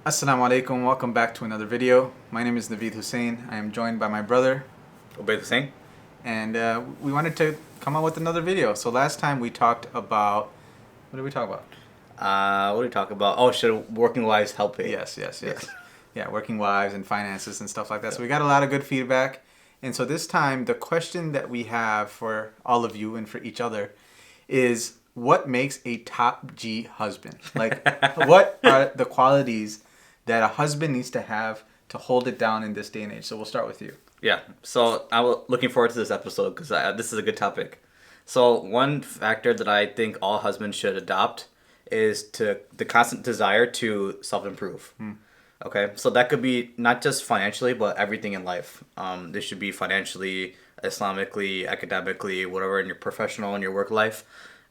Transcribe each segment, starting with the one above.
Assalamu alaikum, welcome back to another video. My name is Naveed Husain. I am joined by my brother, Husain. and we wanted to come out with another video. So last time we talked about, what did we talk about? What do we talk about? Oh, should working wives help pay? Yes. Yeah, working wives and finances and stuff like that. So we got a lot of good feedback. And so this time, the question that we have for all of you and for each other is, what makes a top G husband? Like, what are the qualities that a husband needs to have to hold it down in this day and age? So we'll start with you. Yeah. So I'm looking forward to this episode because this is a good topic. So one factor that I think all husbands should adopt is the constant desire to self-improve. Okay, so that could be not just financially, but everything in life. This should be financially, Islamically, academically, whatever in your professional and your work life.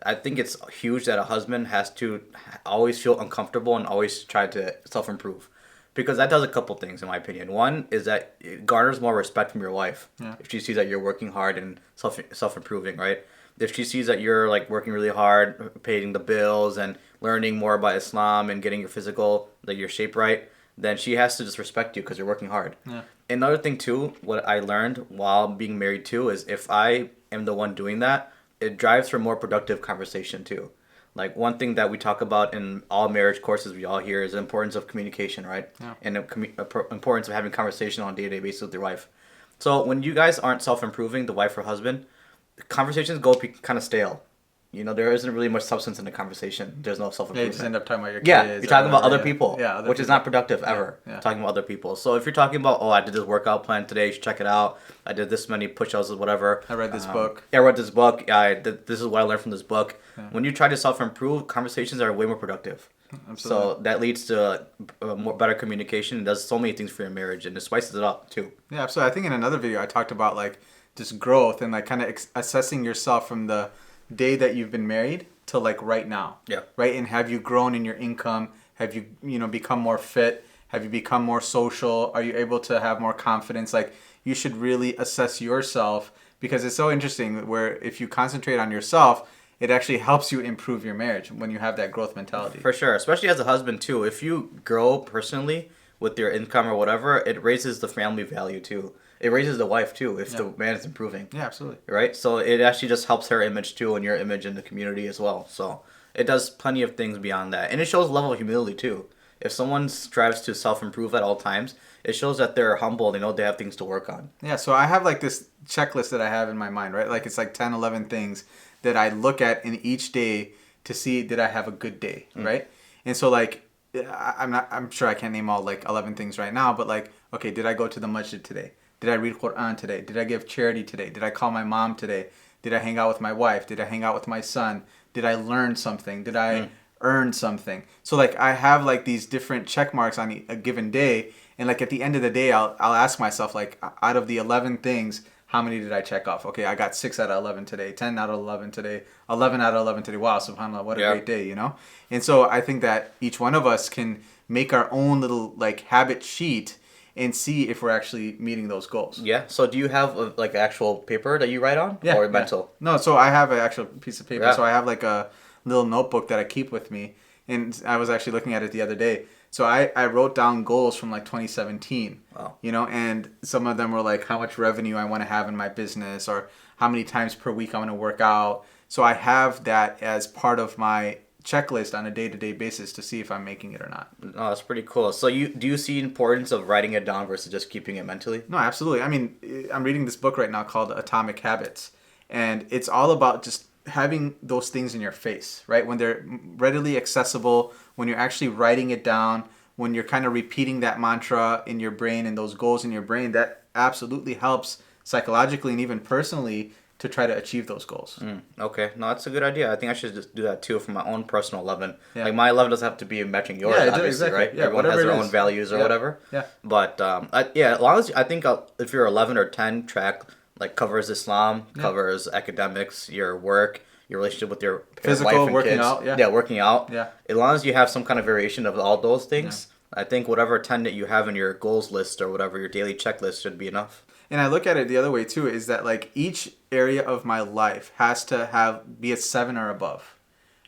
I think it's huge that a husband has to always feel uncomfortable and always try to self-improve. Because that does a couple things, in my opinion. One is that it garners more respect from your wife if she sees that you're working hard and self-improving, right? If she sees that you're like working really hard, paying the bills and learning more about Islam and getting your physical, like your shape right, then she has to just respect you because you're working hard. Yeah. Another thing too, what I learned while being married too, is if I am the one doing that, it drives for more productive conversation too. Like one thing that we talk about in all marriage courses we all hear is the importance of communication, right? Yeah. And the importance of having conversation on a day-to-day basis with your wife. So when you guys aren't self-improving, the wife or husband, conversations go kind of stale. You know, there isn't really much substance in the conversation. There's no Yeah, you self-improvement. just end up talking about your kids. Yeah, you're talking about other yeah. people, Yeah, other which is people. not productive ever. Yeah. Talking about other people. So if you're talking about, oh, I did this workout plan today, you should check it out. I did this many push-ups or whatever. I read this book. I read this book. This is what I learned from this book. Yeah. When you try to self-improve, conversations are way more productive. Absolutely. So that leads to more better communication. It does so many things for your marriage, and it spices it up too. Yeah, absolutely. I think in another video I talked about like just growth and like kind of assessing yourself from the day that you've been married to like right now. Yeah. Right? And have you grown in your income? Have you, become more fit? Have you become more social? Are you able to have more confidence? Like you should really assess yourself, because it's so interesting where if you concentrate on yourself, it actually helps you improve your marriage when you have that growth mentality. For sure, especially as a husband too. If you grow personally with your income or whatever, it raises the family value too. It raises the wife too if the man is improving. Yeah, absolutely. Right? So it actually just helps her image too and your image in the community as well. So it does plenty of things beyond that. And it shows a level of humility too. If someone strives to self-improve at all times, it shows that they're humble. They know they have things to work on. Yeah, so I have like this checklist that I have in my mind, right? Like it's like 10, 11 things that I look at in each day to see did I have a good day, right? And so like I'm sure I can't name all like 11 things right now, but like, okay, did I go to the masjid today? Did I read Quran today? Did I give charity today? Did I call my mom today? Did I hang out with my wife? Did I hang out with my son? Did I learn something? Did I earn something? So like I have like these different check marks on a given day, and like at the end of the day I'll ask myself like, out of the 11 things, how many did I check off? Okay, I got 6 out of 11 today, 10 out of 11 today, 11 out of 11 today. Wow, subhanAllah, what a great day, And so I think that each one of us can make our own little like habit sheet and see if we're actually meeting those goals. Yeah. So do you have like actual paper that you write on? Yeah. Or mental? No, so I have an actual piece of paper. Yeah. So I have like a little notebook that I keep with me. And I was actually looking at it the other day. So I wrote down goals from like 2017. Wow. And some of them were like how much revenue I want to have in my business or how many times per week I want to work out. So I have that as part of my checklist on a day-to-day basis to see if I'm making it or not. Oh, that's pretty cool. So do you see importance of writing it down versus just keeping it mentally? No, absolutely. I mean, I'm reading this book right now called Atomic Habits, and it's all about just having those things in your face, right? When they're readily accessible, when you're actually writing it down, when you're kind of repeating that mantra in your brain and those goals in your brain, that absolutely helps psychologically and even personally to try to achieve those goals. Okay, no, that's a good idea. I think I should just do that too for my own personal 11. Yeah. Like my 11 doesn't have to be matching yours, Yeah, obviously, exactly. right? Yeah, Everyone has whatever their it own is. values or Yeah. whatever. Yeah. But as long as I think if your 11 or 10 track like covers Islam, covers academics, your work, your relationship with your Physical, wife and working kids. out, yeah. Yeah, working out. Yeah. As long as you have some kind of variation of all those things, I think whatever 10 that you have in your goals list or whatever, your daily checklist should be enough. And I look at it the other way too, is that like each area of my life has to be a 7 or above,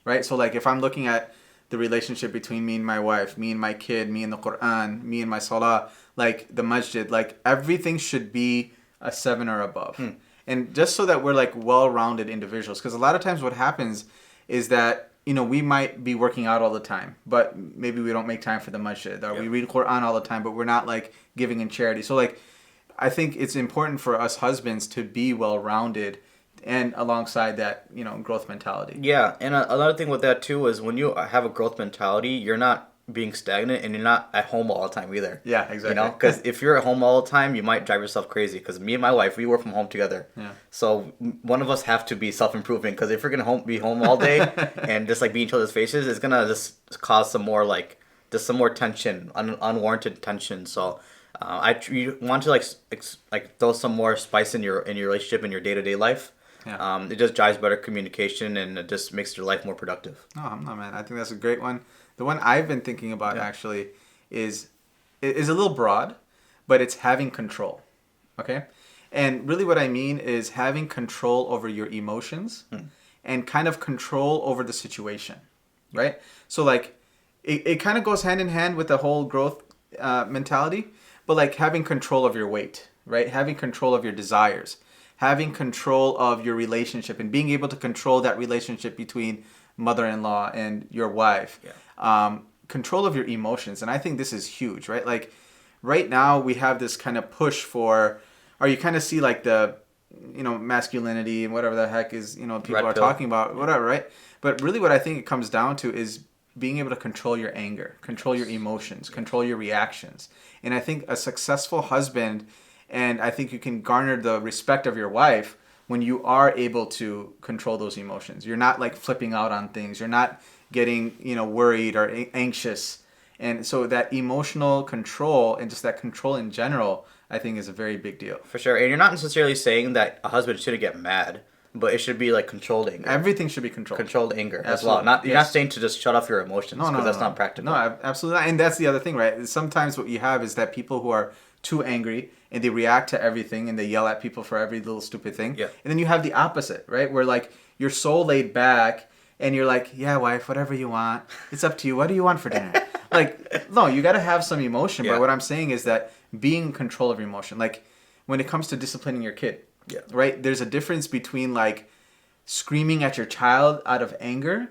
right? So like if I'm looking at the relationship between me and my wife, me and my kid, me and the Quran, me and my salah, like the masjid, like everything should be a 7 or above. And just so that we're like well-rounded individuals, because a lot of times what happens is that, you know, we might be working out all the time, but maybe we don't make time for the masjid, or we read Quran all the time, but we're not like giving in charity. So like, I think it's important for us husbands to be well-rounded, and alongside that, you know, growth mentality. Yeah, and another thing with that too is when you have a growth mentality, you're not being stagnant and you're not at home all the time either. Yeah, exactly. You know, because if you're at home all the time, you might drive yourself crazy. Because me and my wife, we work from home together. Yeah. So one of us have to be self-improving. Because if we're gonna be home all day and just like be in each other's faces, it's gonna just cause some more like just some more tension, unwarranted tension. So you want to like throw some more spice in your relationship in your day-to-day life. Yeah. It just drives better communication and it just makes your life more productive. No, man. I think that's a great one. The one I've been thinking about actually is a little broad, but it's having control. Okay? And really what I mean is having control over your emotions and kind of control over the situation. Right? So like it kind of goes hand in hand with the whole growth mentality, but like having control of your weight, right? Having control of your desires, having control of your relationship, and being able to control that relationship between mother-in-law and your wife. Control of your emotions. And I think this is huge, right? Like right now we have this kind of push for, or you kind of see like the, you know, masculinity and whatever the heck is, you know, people are talking about, whatever, right? But really what I think it comes down to is being able to control your anger, control your emotions, control your reactions. And I think a successful husband, and I think you can garner the respect of your wife when you are able to control those emotions. You're not like flipping out on things. You're not getting, you know, worried or anxious. And so that emotional control and just that control in general, I think is a very big deal. For sure. And you're not necessarily saying that a husband shouldn't get mad, but it should be like controlled anger. Everything should be controlled. Controlled anger Absolutely. as well. You're not saying to just shut off your emotions because that's not practical. No, absolutely not. And that's the other thing, right? Sometimes what you have is that people who are too angry and they react to everything and they yell at people for every little stupid thing. Yeah. And then you have the opposite, right? Where like you're so laid back and you're like, yeah, wife, whatever you want. It's up to you. What do you want for dinner? Like, no, you got to have some emotion. Yeah. But what I'm saying is that being in control of your emotion, like when it comes to disciplining your kid, yeah, right? There's a difference between like screaming at your child out of anger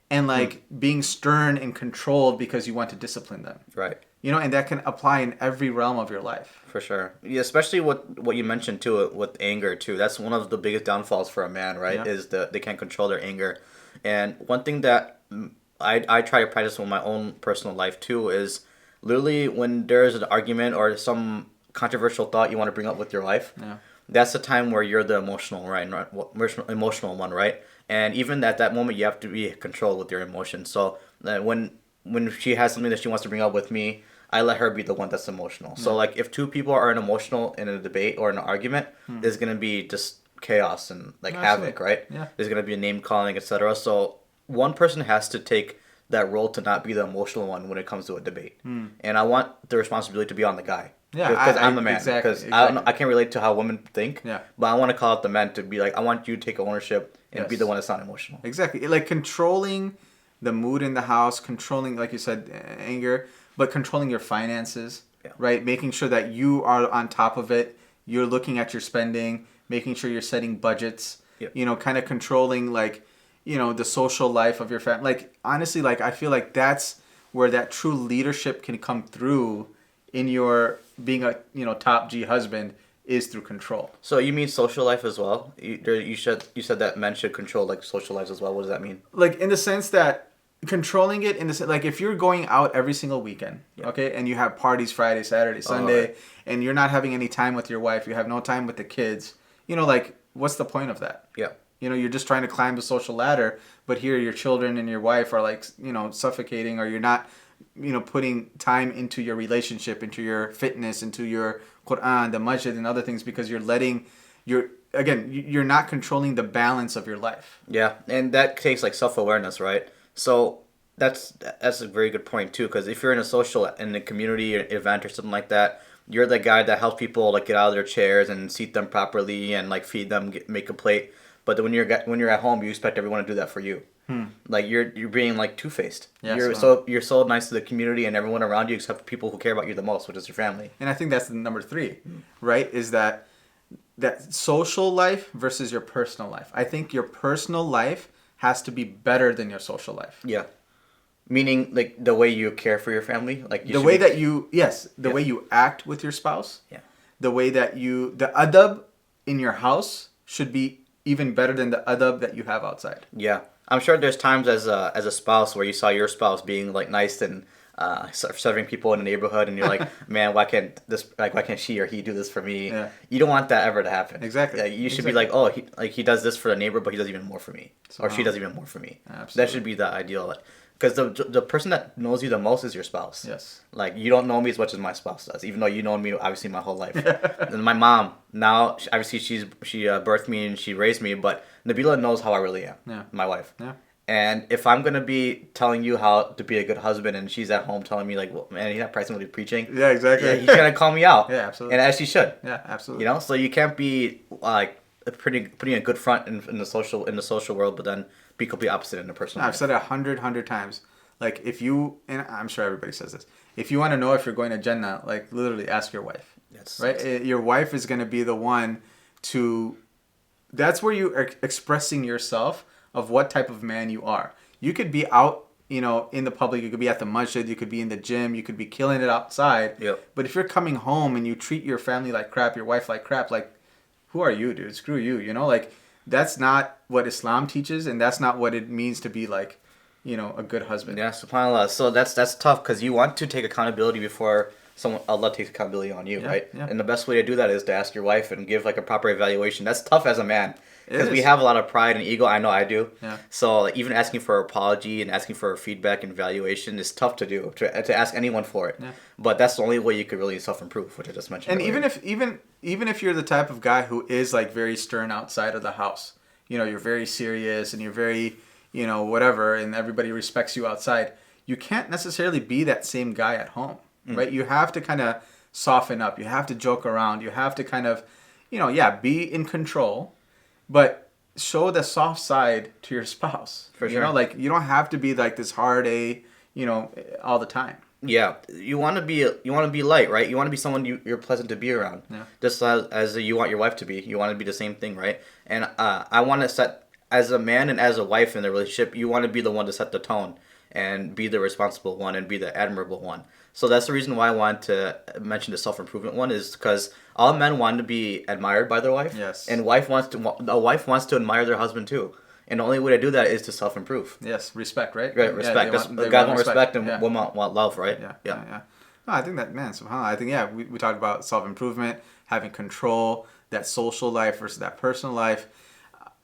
and like being stern and controlled because you want to discipline them. Right. You know, and that can apply in every realm of your life. For sure. Yeah, especially what you mentioned too with anger too. That's one of the biggest downfalls for a man, right? Yeah. Is that they can't control their anger. And one thing that I try to practice in my own personal life too is literally when there's an argument or some controversial thought you want to bring up with your wife. Yeah. That's the time where you're the emotional emotional one, right? And even at that moment, you have to be controlled with your emotions. So when she has something that she wants to bring up with me, I let her be the one that's emotional. So like if two people are emotional in a debate or an argument, there's gonna be just chaos and like havoc, right? Yeah. There's gonna be a name calling, etc. So one person has to take that role to not be the emotional one when it comes to a debate. And I want the responsibility to be on the guy. Yeah, because I'm the man. Exactly, Because I can't relate to how women think. Yeah. But I want to call out the men to be like, I want you to take ownership and be the one that's not emotional. Exactly. Like controlling the mood in the house, controlling, like you said, anger, but controlling your finances, right? Making sure that you are on top of it. You're looking at your spending, making sure you're setting budgets, you know, kind of controlling like, you know, the social life of your family. Like, honestly, like, I feel like that's where that true leadership can come through in your being a, you know, top G husband is through control. So you mean social life as well? You said that men should control like social lives as well. What does that mean? Like in the sense that controlling it in the like if you're going out every single weekend, okay, and you have parties Friday, Saturday, Sunday, and you're not having any time with your wife, you have no time with the kids, you know, like what's the point of that? Yeah. You know, you're just trying to climb the social ladder, but here your children and your wife are like, you know, suffocating, or you're not, you know, putting time into your relationship, into your fitness, into your Quran, the masjid, and other things because you're not controlling the balance of your life. Yeah, and that takes like self-awareness, right? So that's a very good point too, because if you're in a community event or something like that, you're the guy that helps people like get out of their chairs and seat them properly and like feed them, make a plate. But when you're at home, you expect everyone to do that for you. Like you're being like two-faced. Yeah, You're so nice to the community and everyone around you except people who care about you the most, which is your family. And I think that's the number 3, right? Is that social life versus your personal life. I think your personal life has to be better than your social life. Yeah. Meaning like the way you care for your family, like the way that you way you act with your spouse. Yeah. The way that the adab in your house should be even better than the adab that you have outside. Yeah. I'm sure there's times as a spouse where you saw your spouse being like nice and serving people in the neighborhood, and you're like, man, why can't she or he do this for me? Yeah. You don't want that ever to happen. Exactly. You should be like, oh, he does this for the neighbor, but he does even more for me, or she does even more for me. Absolutely. That should be the ideal. Because the person that knows you the most is your spouse. Yes. Like, you don't know me as much as my spouse does, even though you know me obviously my whole life. And my mom, now, obviously she birthed me and she raised me, but Nabila knows how I really am. Yeah. My wife. Yeah. And if I'm going to be telling you how to be a good husband and she's at home telling me, like, well, man, he's not practicing what he's preaching. Yeah, exactly. Yeah, he's going to call me out. Yeah, absolutely. And as she should. Yeah, absolutely. You know? So you can't be, like, putting a good front in the social world, but then be completely opposite in the personal life. I've said it 100 times. Like, if you, and I'm sure everybody says this, if you want to know if you're going to Jannah, like, literally ask your wife. Yes. Right? Your wife is going to be the one that's where you are expressing yourself of what type of man you are. You could be out, in the public, you could be at the masjid, you could be in the gym, you could be killing it outside. Yep. But if you're coming home and you treat your family like crap, your wife like crap, like, who are you, dude? Screw you, like, that's not what Islam teaches, and that's not what it means to be like, a good husband. Yeah, subhanAllah. So that's tough because you want to take accountability before Allah takes accountability on you, right? Yeah. And the best way to do that is to ask your wife and give like a proper evaluation. That's tough as a man because we is. have a lot of pride and ego. I know I do. Yeah. So like, even asking for apology and asking for feedback and evaluation is tough to do, to ask anyone for it. Yeah. But that's the only way you could really self-improve, which I just mentioned. And earlier. even if you're the type of guy who is like very stern outside of the house, you're very serious and you're very, whatever, and everybody respects you outside, you can't necessarily be that same guy at home, right? You have to kind of soften up. You have to joke around. You have to kind of, be in control, but show the soft side to your spouse. For sure. Like, you don't have to be like this hard A, all the time. Yeah, you want to be light, right? You want to be someone you're pleasant to be around. Yeah. Just as you want your wife to be. You want to be the same thing, right? And I want to set, as a man and as a wife in the relationship, you want to be the one to set the tone and be the responsible one and be the admirable one. So that's the reason why I wanted to mention the self-improvement one, is because all men want to be admired by their wife. Yes. And a wife wants to admire their husband too. And the only way to do that is to self-improve. Yes, respect, right? Right, respect. Guys want respect and women want love, right? Yeah. No, I think that, man, subhanAllah, I think, we talked about self-improvement, having control, that social life versus that personal life.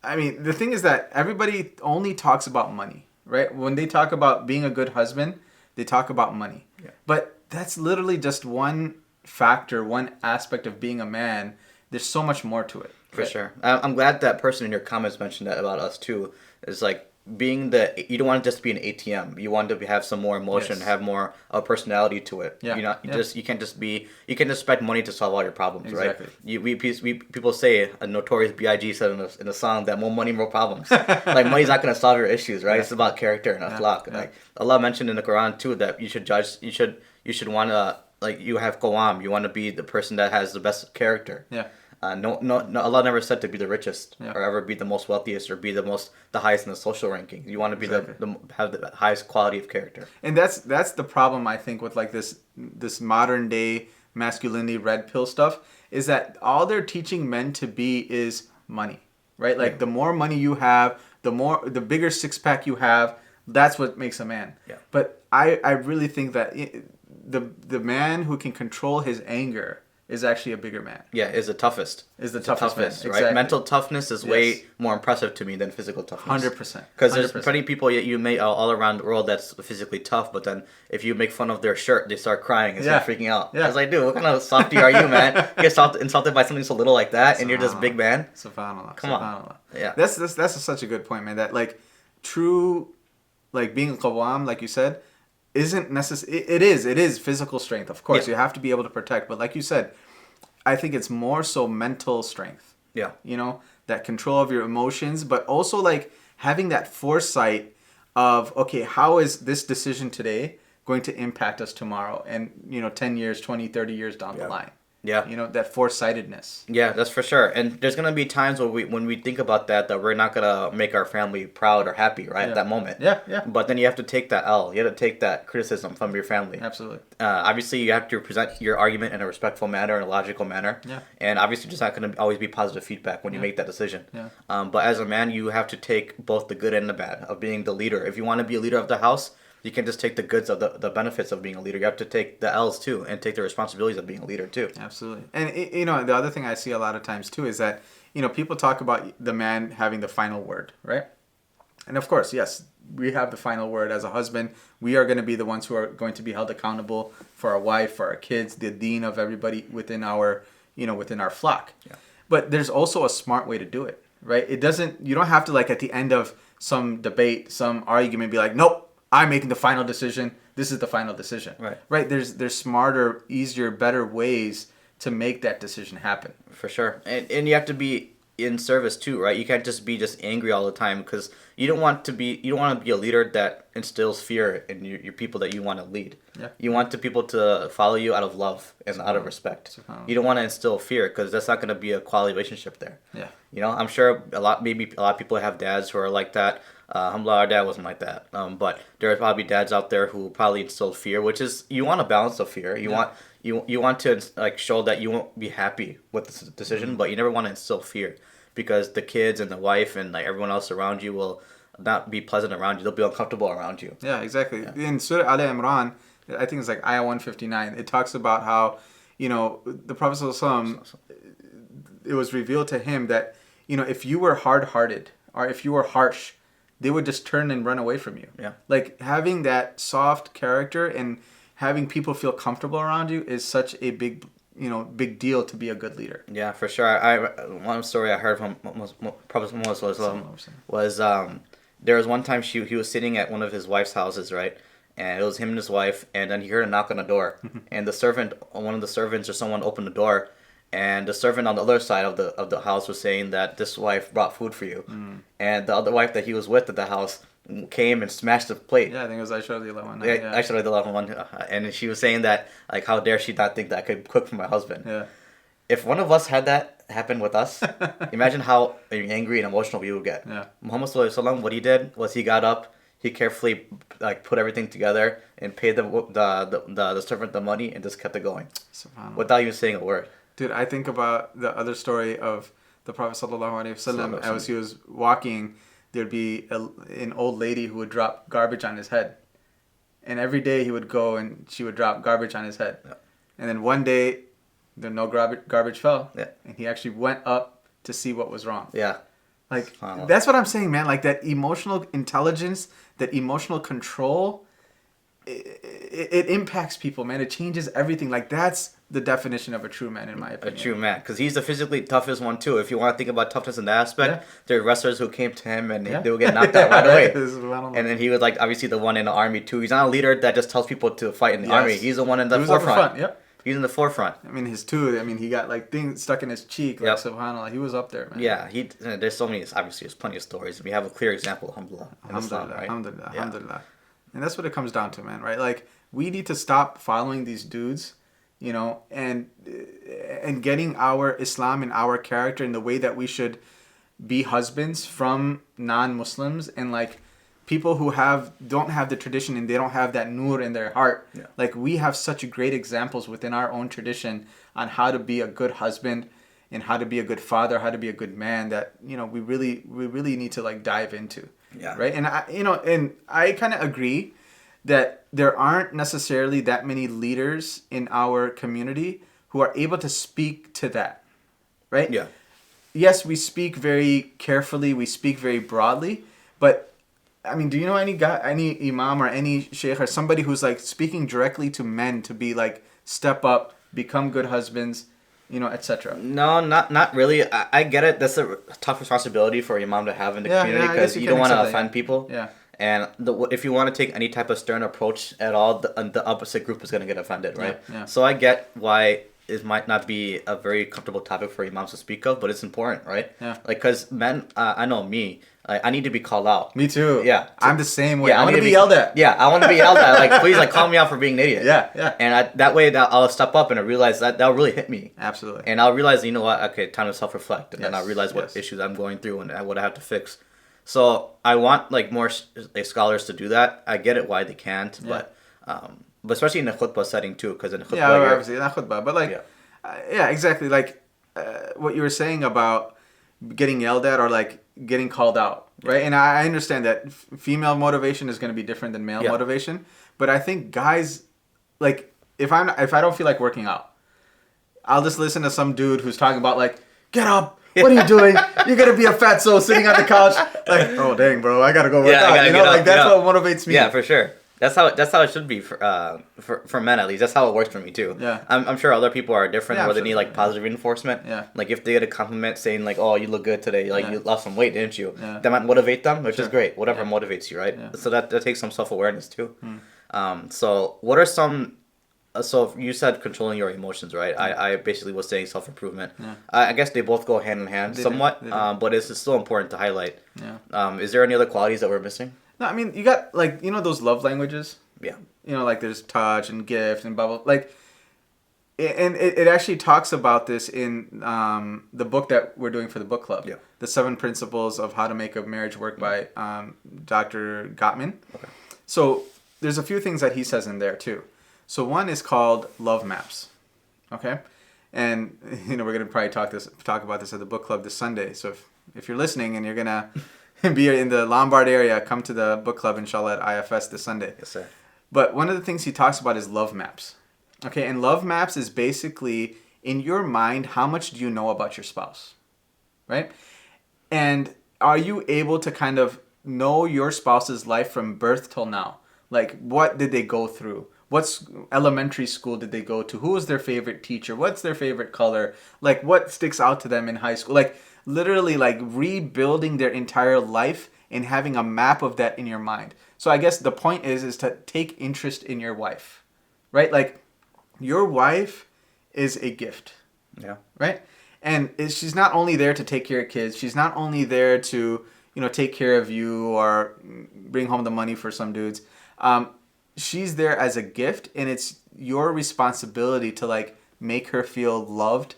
I mean, the thing is that everybody only talks about money, right? When they talk about being a good husband, they talk about money. Yeah. But that's literally just one factor, one aspect of being a man. There's so much more to it. For sure. I'm glad that person in your comments mentioned that about us too. It's like you don't want to just be an ATM. You want to have some more emotion, Yes. have more personality to it. Yeah. You can't just expect money to solve all your problems, Exactly. right? People say, a notorious B.I.G. said in a song that more money, more problems. Like, money's not going to solve your issues, right? Yeah. It's about character and akhlaq. Yeah. Like Allah mentioned in the Quran too that you should judge. You should want to, like, you have qawam. You want to be the person that has the best character. Yeah. No, Allah never said to be the richest or ever be the most wealthiest or be the highest in the social rankings. You want to be have the highest quality of character. And that's the problem, I think, with like this modern day masculinity red pill stuff, is that all they're teaching men to be is money, right? Like, the more money you have, the bigger six pack you have, that's what makes a man. Yeah. But I really think that the man who can control his anger is actually a bigger man. Yeah, is the toughest. Is the toughest man. right? Exactly. Mental toughness is way more impressive to me than physical toughness. 100%. Because there's plenty of people you meet all around the world that's physically tough, but then if you make fun of their shirt, they start crying and start freaking out. Yeah. I was like, dude, what kind of softy are you, man? You get insulted by something so little like that, and you're just big man? SubhanAllah. Come on. Yeah. That's such a good point, man. That, like, true, like, being qawwam, like you said, isn't necessary. It is physical strength, of course. You have to be able to protect, but like you said, I think it's more so mental strength. Yeah. That control of your emotions, but also, like, having that foresight of, okay, how is this decision today going to impact us tomorrow and 10 years, 20, 30 years down the line. Yeah. That foresightedness. Yeah, that's for sure. And there's gonna be times when we think about that we're not gonna make our family proud or happy, right, at that moment. Yeah, yeah. But then you have to take that L. You have to take that criticism from your family. Absolutely. Obviously, you have to present your argument in a respectful manner, in a logical manner. Yeah. And obviously, just not gonna always be positive feedback when you make that decision. Yeah. But as a man, you have to take both the good and the bad of being the leader. If you want to be a leader of the house, you can't just take the goods of the benefits of being a leader. You have to take the L's too and take the responsibilities of being a leader too. Absolutely. And, the other thing I see a lot of times too is that, people talk about the man having the final word, right? And of course, yes, we have the final word as a husband. We are going to be the ones who are going to be held accountable for our wife, for our kids, the dean of everybody within our flock. Yeah. But there's also a smart way to do it, right? You don't have to, like, at the end of some debate, some argument, be like, nope, I'm making the final decision. This is the final decision. Right. Right. There's smarter, easier, better ways to make that decision happen. For sure. And you have to be in service too, right? You can't just be angry all the time, because you don't want to be a leader that instills fear in your people that you want to lead. Yeah. You want the people to follow you out of love and out of respect. You don't want to instill fear, because that's not going to be a quality relationship there. Yeah. I'm sure a lot of people have dads who are like that. Alhamdulillah, our dad wasn't like that. But there are probably dads out there who probably instill fear, which is, you want a balance of fear. You want to show that you won't be happy with this decision, but you never want to instill fear, because the kids and the wife and everyone else around you will not be pleasant around you. They'll be uncomfortable around you. Yeah, exactly. Yeah. In Surah Al Imran, I think it's Ayah 159, it talks about how, the Prophet ﷺ, it was revealed to him that, if you were hard-hearted or if you were harsh, they would just turn and run away from you. Yeah. Like, having that soft character and having people feel comfortable around you is such a big deal to be a good leader. Yeah, for sure. One story I heard from Prophet Muhammad was there was one time he was sitting at one of his wife's houses, right? And it was him and his wife, and then he heard a knock on the door, and one of the servants or someone opened the door, and the servant on the other side of the house was saying that this wife brought food for you, and the other wife that he was with at the house came and smashed the plate. Yeah, I think it was Aisha radiallahu anha. Yeah, Aisha radiallahu anha, and she was saying that, how dare she not think that I could cook for my husband. Yeah. If one of us had that happen with us, imagine how angry and emotional we would get. Yeah. Muhammad sallallahu alaihi wasallam, what he did was he got up, he carefully put everything together and paid the servant the money and just kept it going without even saying a word. Dude, I think about the other story of the Prophet sallallahu alaihi wasallam. As he was walking, there'd be an old lady who would drop garbage on his head, and every day he would go and she would drop garbage on his head. Yeah. And then one day, no garbage fell, yeah, and he actually went up to see what was wrong. Yeah. That's what I'm saying, man. That emotional intelligence, that emotional control, it impacts people, man. It changes everything. That's the definition of a true man, in my opinion. A true man, because he's the physically toughest one too. If you want to think about toughness in that aspect, there are wrestlers who came to him and they would get knocked out right away. And then he was obviously the one in the army too. He's not a leader that just tells people to fight in the army. He's the one in the forefront. Yep. He's in the forefront. I mean, his tooth. I mean, he got things stuck in his cheek. Subhanallah, he was up there, man. Yeah, there's so many. Obviously, there's plenty of stories. We have a clear example, alhamdulillah. Alhamdulillah. And that's what it comes down to, man. Right? We need to stop following these dudes, and getting our Islam and our character in the way that we should be husbands from non-Muslims and people who don't have the tradition and they don't have that nur in their heart. Yeah. We have such great examples within our own tradition on how to be a good husband and how to be a good father, how to be a good man that, we really need to dive into. Yeah. Right. And I kind of agree that there aren't necessarily that many leaders in our community who are able to speak to that. Right? Yeah. Yes, we speak very carefully, we speak very broadly, but I mean, do you know any imam or any sheikh or somebody who's speaking directly to men to be step up, become good husbands, etc.? No, not really. I get it. That's a tough responsibility for your mom to have in the community, because you don't want to offend people. Yeah. And if you want to take any type of stern approach at all, the opposite group is going to get offended, right? Yeah. So I get why it might not be a very comfortable topic for imams to speak of, but it's important, right? Yeah. Because men, I know me, I need to be called out. Me too. Yeah. I'm the same way. Yeah, I want to be yelled at. Yeah, I want to be yelled at. Like, please, like, call me out for being an idiot. Yeah. And that way, I'll step up and I realize that'll really hit me. Absolutely. And I'll realize, you know what? Okay, time to self-reflect, and then I'll realize what Yes. issues I'm going through and what I have to fix. So I want like more like scholars to do that. I get it why they can't, but especially in the khutbah setting too, because in the khutbah, obviously not khutbah, but like, exactly. Like what you were saying about getting yelled at or like getting called out, right? And I understand that female motivation is going to be different than male motivation, but I think guys, like if I don't feel like working out, I'll just listen to some dude who's talking about like, get up. What are you doing? You're gonna be a fatso sitting on the couch. Like, oh dang, bro, I gotta go work out. You know, like that's what motivates me. Yeah, for sure. That's how it should be for men at least. That's how it works for me too. Yeah. I'm sure other people are different where they need like positive reinforcement. Yeah. Like if they get a compliment saying like, oh, you look good today, like you lost some weight, didn't you? Yeah. That might motivate them, which is great. Whatever motivates you, right? Yeah. So that takes some self-awareness too. So what are some? So you said controlling your emotions, right? I basically was saying self-improvement. Yeah. I guess they both go hand in hand somewhat, but it's still important to highlight. Yeah. Is there any other qualities that we're missing? No, I mean you got like those love languages. Yeah. Like there's touch and gift and blah blah. Like, and it actually talks about this in the book that we're doing for the book club. Yeah. The 7 Principles of How to Make a Marriage Work by Dr. Gottman. Okay. So there's a few things that he says in there too. So one is called love maps, okay, and we're gonna probably talk about this at the book club this Sunday. So if you're listening and you're gonna be in the Lombard area, come to the book club inshallah at IFS this Sunday. Yes, sir. But one of the things he talks about is love maps, okay, and love maps is basically in your mind how much do you know about your spouse, right, and are you able to kind of know your spouse's life from birth till now, like what did they go through. What's elementary school did they go to? Who was their favorite teacher? What's their favorite color? Like what sticks out to them in high school? Like literally like rebuilding their entire life and having a map of that in your mind. So I guess the point is to take interest in your wife, right? Like your wife is a gift. Yeah. Right? And she's not only there to take care of kids. She's not only there to, take care of you or bring home the money for some dudes. She's there as a gift, and it's your responsibility to like make her feel loved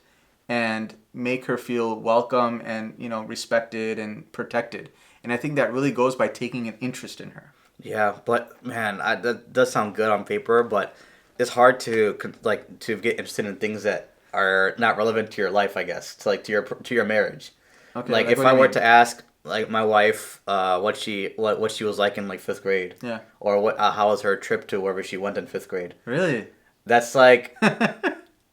and make her feel welcome and respected and protected. And I think that really goes by taking an interest in her. Yeah, but man, that does sound good on paper, but it's hard to get interested in things that are not relevant to your life, I guess, to your marriage. Okay, like if I were to ask like my wife what she was like in like 5th grade, or how was her trip to wherever she went in 5th grade. Really? That's like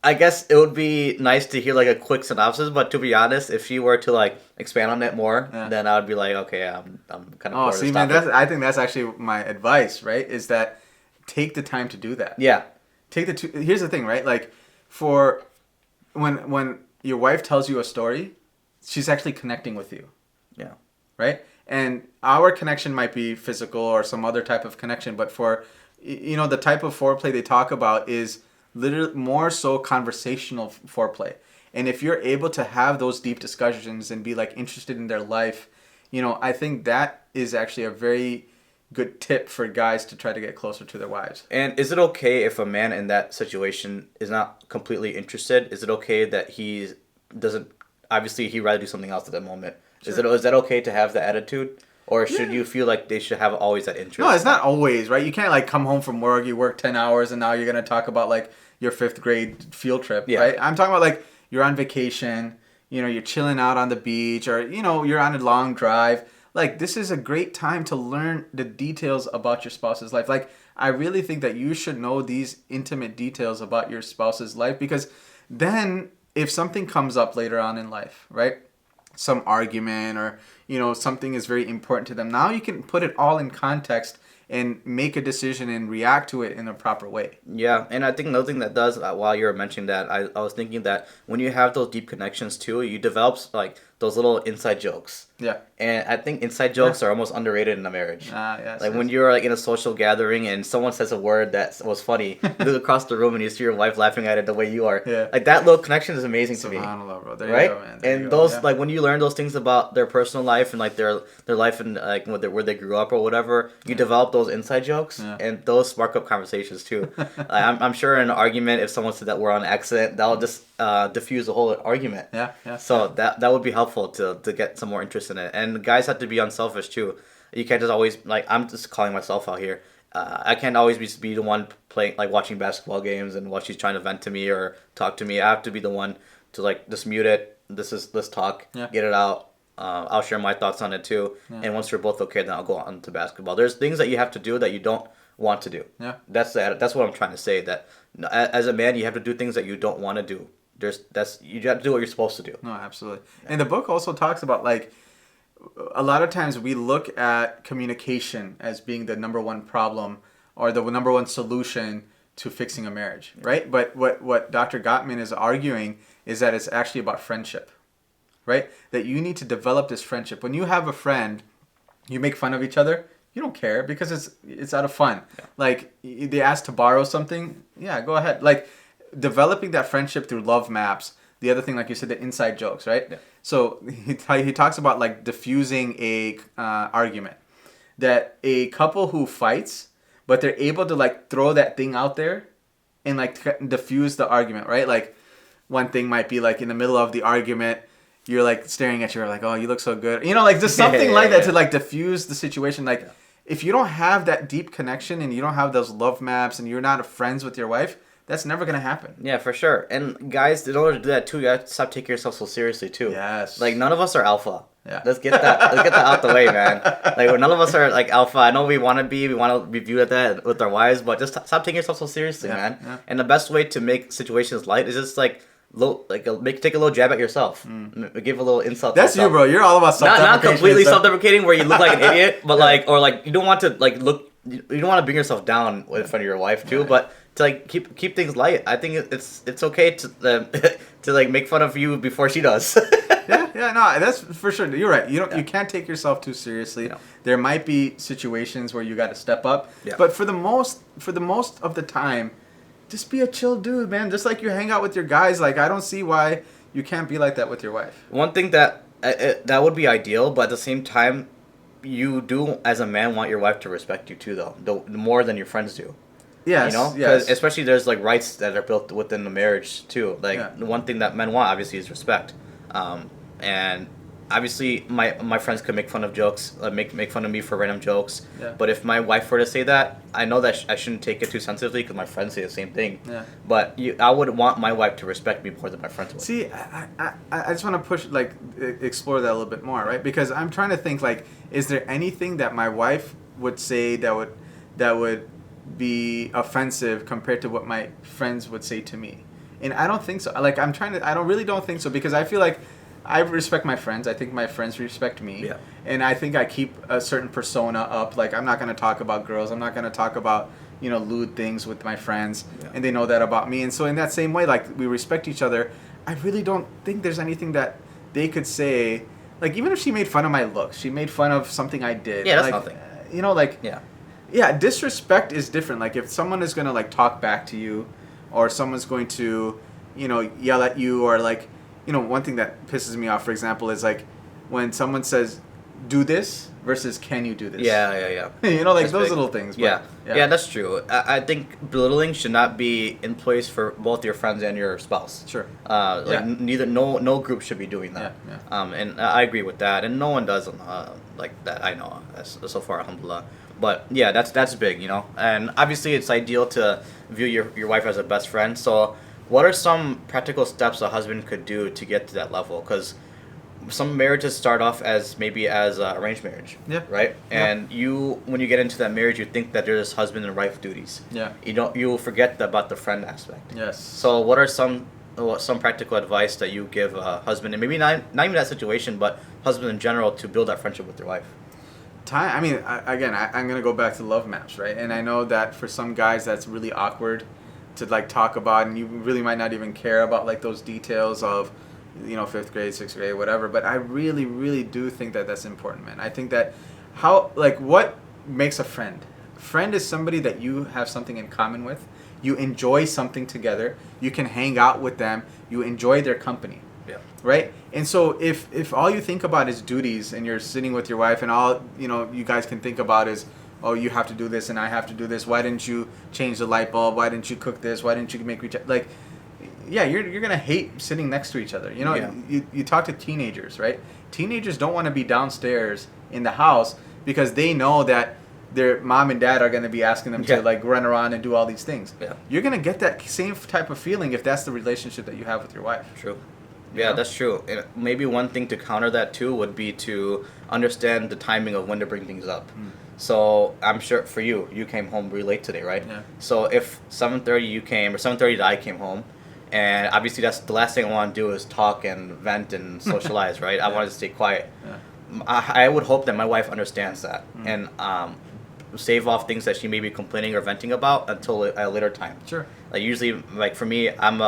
I guess it would be nice to hear like a quick synopsis, but to be honest, if she were to like expand on it more, then I would be like, okay, I'm kind of bored of this topic. I think that's actually my advice, right? Is that take the time to do that. Yeah. Here's the thing, right? Like for when your wife tells you a story, she's actually connecting with you. Yeah. Right? And our connection might be physical or some other type of connection, but for the type of foreplay they talk about is literally more so conversational foreplay. And if you're able to have those deep discussions and be like interested in their life, I think that is actually a very good tip for guys to try to get closer to their wives. And is it okay if a man in that situation is not completely interested? Is it okay that he doesn't, obviously he'd rather do something else at that moment? Sure. Is that okay to have that attitude? Or should you feel like they should have always that interest? No, it's not always, right? You can't like come home from work, you work 10 hours, and now you're going to talk about like your 5th grade field trip, right? I'm talking about like you're on vacation, you're chilling out on the beach, or, you're on a long drive. Like this is a great time to learn the details about your spouse's life. Like I really think that you should know these intimate details about your spouse's life, because then if something comes up later on in life, right? Some argument or, something is very important to them. Now you can put it all in context and make a decision and react to it in a proper way. Yeah, and I think another thing that does, while you were mentioning that, I was thinking that when you have those deep connections too, you develop like those little inside jokes. Yeah. And I think inside jokes are almost underrated in a marriage. Yes, like when you're like in a social gathering and someone says a word that was funny, you look across the room and you see your wife laughing at it the way you are. Yeah. Like that little connection is amazing to me. Bro. There right? You go, man. And those like when you learn those things about their personal life and like their life and like where they grew up or whatever, you develop those inside jokes and those spark up conversations too. I'm sure in an argument, if someone said that we're on accident, that'll just diffuse the whole argument. Yeah. So that would be helpful to get some more interest in it. And guys have to be unselfish too. You can't just always like I'm just calling myself out here. I can't always be the one playing like watching basketball games and while she's trying to vent to me or talk to me. I have to be the one to like just mute it. Let's talk, get it out. I'll share my thoughts on it too. And once we're both okay, then I'll go on to basketball. There's things that you have to do that you don't want to do. Yeah. That's what I'm trying to say. That as a man, you have to do things that you don't want to do. You have to do what you're supposed to do. No, absolutely. And the book also talks about like a lot of times we look at communication as being the number one problem or the number one solution to fixing a marriage, right? But what Dr. Gottman is arguing is that it's actually about friendship, right? That you need to develop this friendship. When you have a friend, you make fun of each other. You don't care because it's out of fun. Yeah. Like they ask to borrow something, yeah, go ahead. Like developing that friendship through love maps. The other thing, like you said, the inside jokes, right? Yeah. So he talks about like diffusing a argument. That a couple who fights, but they're able to like throw that thing out there and like diffuse the argument, right? Like one thing might be like in the middle of the argument, you're like staring at you, like, oh, you look so good. You know, like just something like that to like diffuse the situation. Like if you don't have that deep connection and you don't have those love maps and you're not friends with your wife, that's never going to happen. Yeah, for sure. And guys, in order to do that too, you have to stop taking yourself so seriously too. Yes. Like none of us are alpha. Yeah. Let's get that out the way, man. Like none of us are like alpha. I know we want to be viewed at that with our wives, but just stop taking yourself so seriously, man. Yeah. And the best way to make situations light is just like take a little jab at yourself. Give a little insult. That's you, bro. You're all about self-deprecating. Not completely self-deprecating where you look like an idiot, but like you don't want to like look. You don't want to bring yourself down in front of your wife too, but to like keep things light. I think it's okay to to like make fun of you before she does. No, that's for sure. You're right. You can't take yourself too seriously. No. There might be situations where you got to step up, but for the most of the time, just be a chill dude, man. Just like you hang out with your guys. Like I don't see why you can't be like that with your wife. One thing that would be ideal, but at the same time, you do as a man want your wife to respect you too, though, more than your friends do. Yes, you know, because especially there's like rights that are built within the marriage too. Like the one thing that men want obviously is respect, and obviously my friends could make fun of jokes, make fun of me for random jokes. Yeah. But if my wife were to say that, I know that I shouldn't take it too sensitively because my friends say the same thing. Yeah. But I would want my wife to respect me more than my friends would. See, I just want to explore that a little bit more, right? Because I'm trying to think like, is there anything that my wife would say that would be offensive compared to what my friends would say to me? And I don't think so. Like I really don't think so because I feel like I respect my friends. I think my friends respect me. Yeah. And I think I keep a certain persona up. Like I'm not going to talk about girls. I'm not going to talk about, lewd things with my friends. Yeah. And they know that about me. And so in that same way, like we respect each other. I really don't think there's anything that they could say. Like even if she made fun of my looks, she made fun of something I did. Yeah, that's nothing. Yeah, disrespect is different. Like if someone is going to like talk back to you or someone's going to, yell at you or like, one thing that pisses me off, for example, is like when someone says, do this versus can you do this? Yeah. Like that's those big little things. But, yeah, that's true. I think belittling should not be in place for both your friends and your spouse. Sure. No group should be doing that. Yeah. And I agree with that. And no one does like that, I know, so far, alhamdulillah. But yeah, that's big, And obviously it's ideal to view your wife as a best friend. So what are some practical steps a husband could do to get to that level? Because some marriages start off as arranged marriage, right? And when you get into that marriage, you think that there's husband and wife duties. Yeah. You forget about the friend aspect. Yes. So what are some practical advice that you give a husband, and maybe not even that situation, but husband in general, to build that friendship with your wife? I mean, I'm gonna go back to love maps, right? And I know that for some guys that's really awkward to like talk about, and you really might not even care about like those details of, fifth grade, sixth grade, whatever. But I really, really do think that that's important, man. I think that what makes a friend? Friend is somebody that you have something in common with. You enjoy something together. You can hang out with them. You enjoy their company. Yeah. Right? And so if all you think about is duties and you're sitting with your wife and all, you guys can think about is, oh, you have to do this and I have to do this. Why didn't you change the light bulb? Why didn't you cook this? Why didn't you make like, yeah, you're going to hate sitting next to each other. You talk to teenagers, right? Teenagers don't want to be downstairs in the house because they know that their mom and dad are going to be asking them to like run around and do all these things. Yeah. You're going to get that same type of feeling if that's the relationship that you have with your wife. True. Yeah, that's true. And maybe one thing to counter that too would be to understand the timing of when to bring things up. So I'm sure for you came home really late today, right? Yeah. So if 7:30 you came or 7:30 I came home, and obviously that's the last thing I want to do is talk and vent and socialize, right? I want to stay quiet. Yeah. I would hope that my wife understands that and save off things that she may be complaining or venting about until a later time. Sure. Like usually, like for me, I'm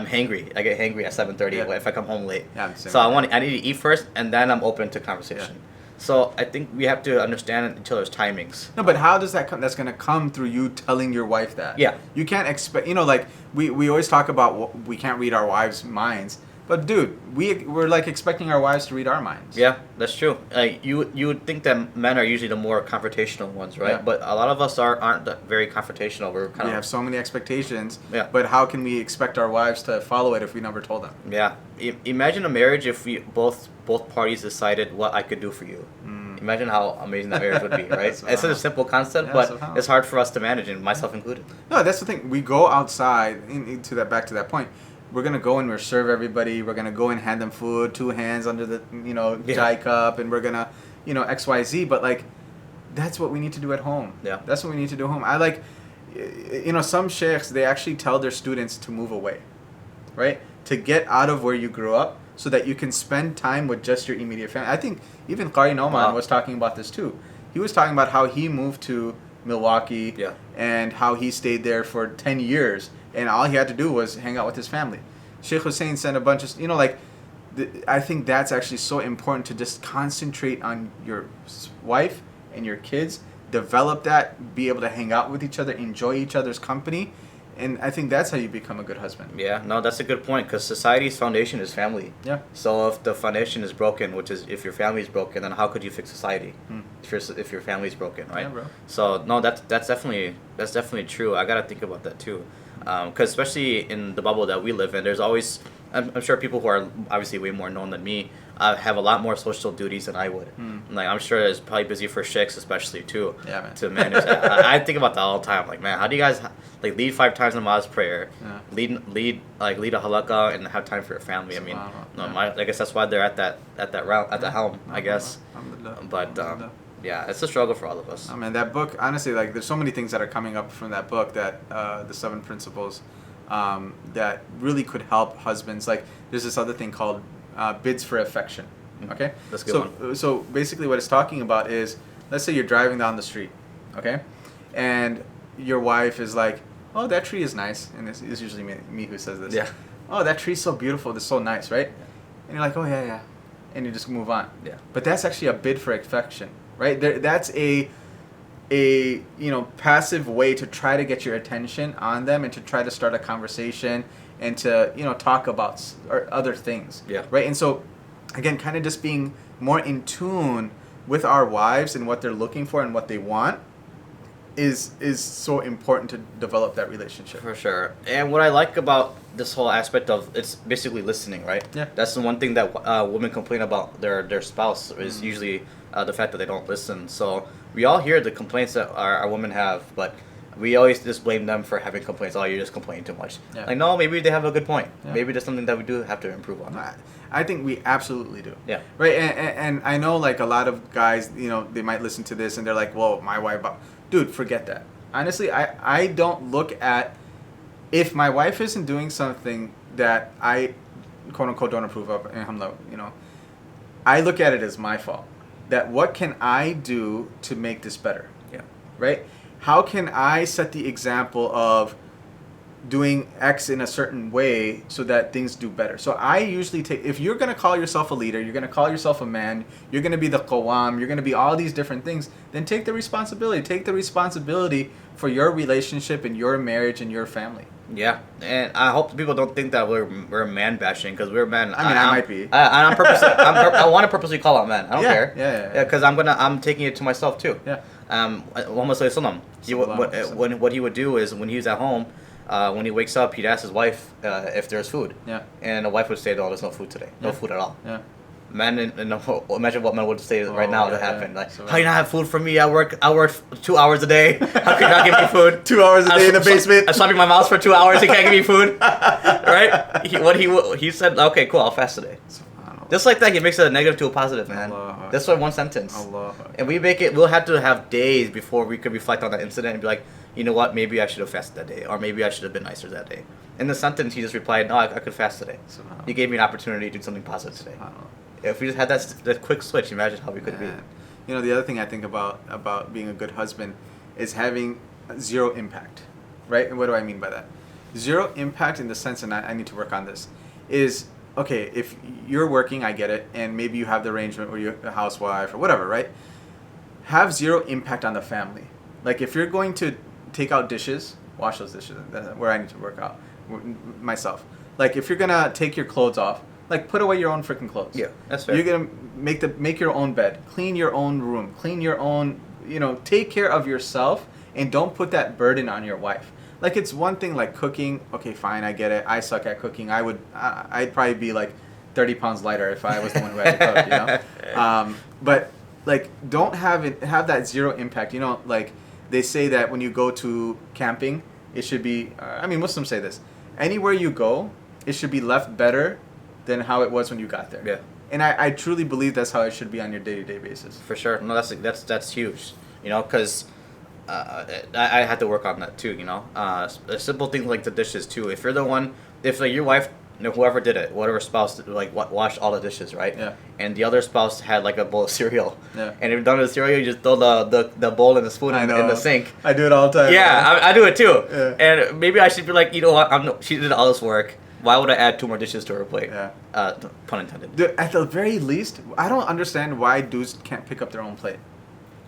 hangry. I get hangry at 7:30 if I come home late. Yeah, so I need to eat first, and then I'm open to conversation. Yeah. So I think we have to understand each other's timings. No, but how does that come? That's going to come through you telling your wife that. Yeah. You can't expect, like we always talk about we can't read our wives' minds. But dude, we're like expecting our wives to read our minds. Yeah, that's true. Like you would think that men are usually the more confrontational ones, right? Yeah. But a lot of us aren't very confrontational. We have so many expectations. Yeah. But how can we expect our wives to follow it if we never told them? Yeah. Imagine a marriage if we both parties decided what I could do for you. Imagine how amazing that marriage would be, right? It's such a simple concept, but it's hard for us to manage, and myself included. No, that's the thing. We go outside back to that point. We're gonna go and we're serve everybody. We're gonna go and hand them food, 2 hands under the chai cup, and we're gonna XYZ. But like, that's what we need to do at home. Yeah, that's what we need to do at home. I like, some sheikhs, they actually tell their students to move away, right? To get out of where you grew up, so that you can spend time with just your immediate family. I think even Qari Noman was talking about this too. He was talking about how he moved to Milwaukee and how he stayed there for 10 years. And all he had to do was hang out with his family. Sheikh Husain sent a bunch of, I think that's actually so important to just concentrate on your wife and your kids, develop that, be able to hang out with each other, enjoy each other's company. And I think that's how you become a good husband. Yeah, no, that's a good point because society's foundation is family. Yeah. So if the foundation is broken, which is if your family is broken, then how could you fix society? If your family is broken, right? Yeah, bro. So no, that's definitely true. I gotta think about that too, because especially in the bubble that we live in, there's always I'm sure people who are obviously way more known than me have a lot more social duties than I would. Like I'm sure it's probably busy for sheikhs especially too. Yeah, man. To manage that. I think about that all the time. Like, man, how do you guys like lead 5 times namaz prayer, lead a halaqah, and have time for your family? I mean, I guess that's why they're at the helm. I guess. But yeah, it's a struggle for all of us. Oh man, that book, honestly, like there's so many things that are coming up from that book that the 7 principles that really could help husbands. Like there's this other thing called bids for affection. Okay, that's a good one. So basically, what it's talking about is, let's say you're driving down the street, okay, and your wife is like, "Oh, that tree is nice," and it's usually me who says this. Yeah. Oh, that tree's so beautiful. It's so nice, right? And you're like, "Oh yeah," and you just move on. Yeah. But that's actually a bid for affection, right? That's a passive way to try to get your attention on them and to try to start a conversation and to talk about other things. Yeah. Right. And so again, kind of just being more in tune with our wives and what they're looking for and what they want is so important to develop that relationship. For sure. And what I like about this whole aspect of it's basically listening, right? Yeah. That's the one thing that women complain about their spouse is usually the fact that they don't listen. So we all hear the complaints that our women have, but we always just blame them for having complaints. Oh, you're just complaining too much. Yeah. Like, no, maybe they have a good point. Yeah. Maybe there's something that we do have to improve on. I think we absolutely do. Yeah. Right. And I know like a lot of guys, they might listen to this and they're like, well, my wife, dude, forget that. Honestly, I don't look at, if my wife isn't doing something that I quote unquote don't approve of, I look at it as my fault. That what can I do to make this better? Yeah. Right? How can I set the example of doing X in a certain way so that things do better. So I usually take, if you're going to call yourself a leader, you're going to call yourself a man, you're going to be the qawam, you're going to be all these different things, then take the responsibility. Take the responsibility for your relationship and your marriage and your family. Yeah, and I hope people don't think that we're man bashing, because we're men. I mean, I might be. I want to purposely call out men. I don't care. Yeah. Because I'm taking it to myself too. Yeah. What he would do is, when he was at home, when he wakes up, he'd ask his wife if there's food. Yeah. And the wife would say, "No, there's no food today. No food at all." Yeah. Men, imagine what men would say right now to happen. Like, so how you not have food for me? I work 2 hours a day. How can you not give me food? 2 hours a day in the basement. I'm slapping my mouth for 2 hours. He can't give me food, right? He said, "Okay, cool. I'll fast today." Just like that, he makes it a negative to a positive, man. That's why one sentence. And we'll have to have days before we could reflect on that incident and be like, you know what? Maybe I should have fasted that day, or maybe I should have been nicer that day. In the sentence, he just replied, "No, I could fast today. You gave me an opportunity to do something positive today." If we just had that quick switch, imagine how we could be. You know, the other thing I think about being a good husband is having zero impact, right? And what do I mean by that? Zero impact in the sense, and I need to work on this, is, okay, if you're working, I get it, and maybe you have the arrangement where you're a housewife or whatever, right? Have zero impact on the family. Like, if you're going to take out dishes, wash those dishes. That's where I need to work out myself. Like, if you're gonna take your clothes off, like, put away your own freaking clothes. Yeah, that's fair. You're gonna make your own bed, clean your own room, clean your own, take care of yourself, and don't put that burden on your wife. Like, it's one thing, like, cooking. Okay, fine, I get it. I suck at cooking. I'd probably be like 30 pounds lighter if I was the one who had to cook, But, like, don't have that zero impact. Like, they say that when you go to camping, it should be, Muslims say this, anywhere you go, it should be left better than how it was when you got there. Yeah. And I truly believe that's how it should be on your day-to-day basis. For sure. No, that's huge. Because I had to work on that too. Simple things like the dishes too. If you're the one, if like your wife, whoever did it, whatever spouse washed all the dishes, right? Yeah. And the other spouse had like a bowl of cereal. Yeah. And if you're done with cereal, you just throw the bowl and the spoon in the sink. I do it all the time. Yeah, I do it too. Yeah. And maybe I should be like, you know what? She did all this work. Why would I add 2 more dishes to her plate? Yeah. Pun intended. Dude, at the very least, I don't understand why dudes can't pick up their own plate.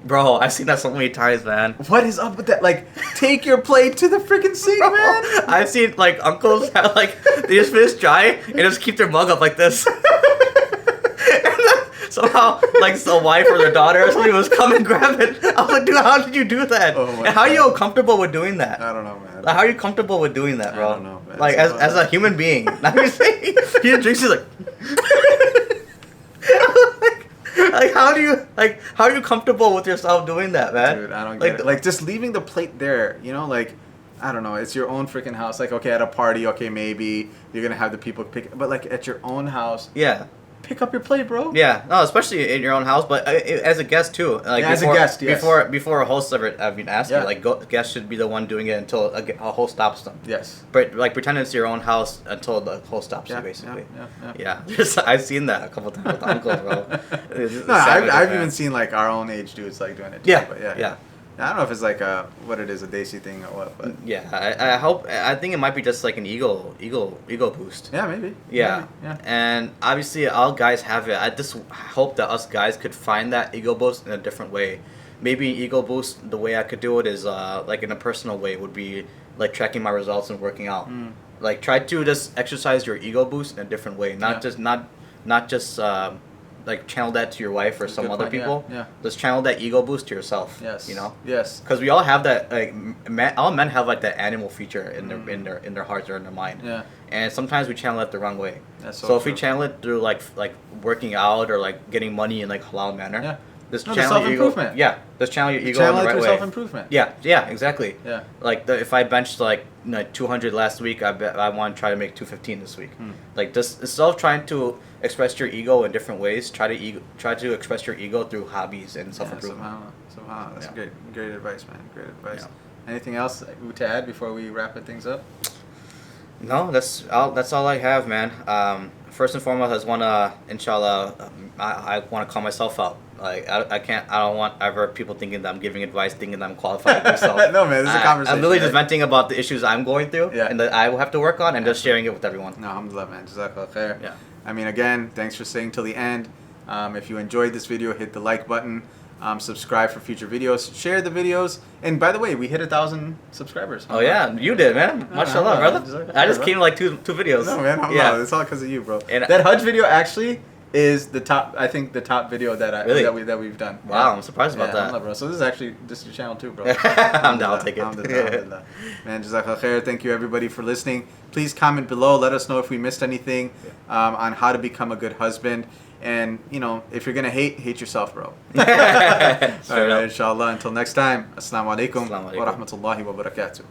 Bro, I've seen that so many times, man. What is up with that? Like, take your plate to the freaking sink, Bro, man. I've seen, like, uncles have, like, they just finish dry and just keep their mug up like this. And then somehow, like, the wife or their daughter or somebody was come and grab it. I was like, dude, how did you do that? Oh my and how are you God. comfortable with doing that? I don't know, man. Like, how are you comfortable with doing that, bro? I don't know, man. Like, as a human being. Not even saying, he just drinks, he's like... Like, how are you comfortable with yourself doing that, man? Dude, I don't get it. Like, just leaving the plate there, like, I don't know, it's your own freaking house. Like, okay, at a party, okay, maybe you're gonna have the people pick, but like at your own house, yeah, pick up your plate, bro. Yeah, no, especially in your own house, but as a guest too. Like, as a guest, yes. Before a host ever been asked you, like, guests should be the one doing it until a host stops them. Yes. But like, pretend it's your own house until the host stops you, basically. Yeah. I've seen that a couple times with uncles, bro. No, I've even seen like our own age dudes like doing it too. Yeah. But yeah. I don't know if it's like a Desi thing or what, but yeah, I think it might be just like an ego boost. Yeah, maybe. Yeah. Yeah. And obviously all guys have it. I just hope that us guys could find that ego boost in a different way. Maybe ego boost, the way I could do it is like in a personal way would be like tracking my results and working out. Like, try to just exercise your ego boost in a different way, not just like channel that to your wife or some other people. Yeah. Just channel that ego boost to yourself. Yes. Yes. Because we all have that. Like, all men have like that animal feature in their hearts or in their mind. Yeah. And sometimes we channel it the wrong way. That's so if we channel it through like working out or like getting money in like halal manner. Yeah. Just channel your ego. Yeah. Just channel your ego in the right way. Self-improvement. Yeah. Exactly. Yeah. Like, if I benched like 200 last week, I want to try to make 215 this week. Like, just instead of trying to express your ego in different ways, try to express your ego through hobbies and self-improvement. Somehow. That's great advice, man. Great advice. Yeah. Anything else to add before we wrap things up? No, that's all I have, man. First and foremost, I just want to, inshallah, I want to call myself out. Like I can't. I don't want ever people thinking that I'm giving advice, thinking that I'm qualified to do so. No, man, this is a conversation. I'm literally right? just venting about the issues I'm going through, Yeah. and that I will have to work on, and just sharing it with everyone. No, alhamdulillah, man. Jazakallah khair. Yeah. I mean, again, thanks for staying till the end. If you enjoyed this video, hit the like button. Subscribe for future videos. Share the videos. And by the way, we hit 1,000 subscribers. Oh yeah, you did, man. Mashallah, brother. I just came like two videos. No, man. Yeah. It's all because of you, bro. And that Hajj video actually is the top. I think the top video that Really? that we've done. Wow, I'm surprised about that. Alhamdulillah, bro. So this is actually your channel too, bro. I'm down. I'll take it. Alhamdulillah. Man, jazakallah khair. Thank you everybody for listening. Please comment below. Let us know if we missed anything on how to become a good husband. And you know, if you're gonna hate yourself, bro. All right, inshallah. Until next time. Assalamu alaikum wa rahmatullahi wa barakatuh.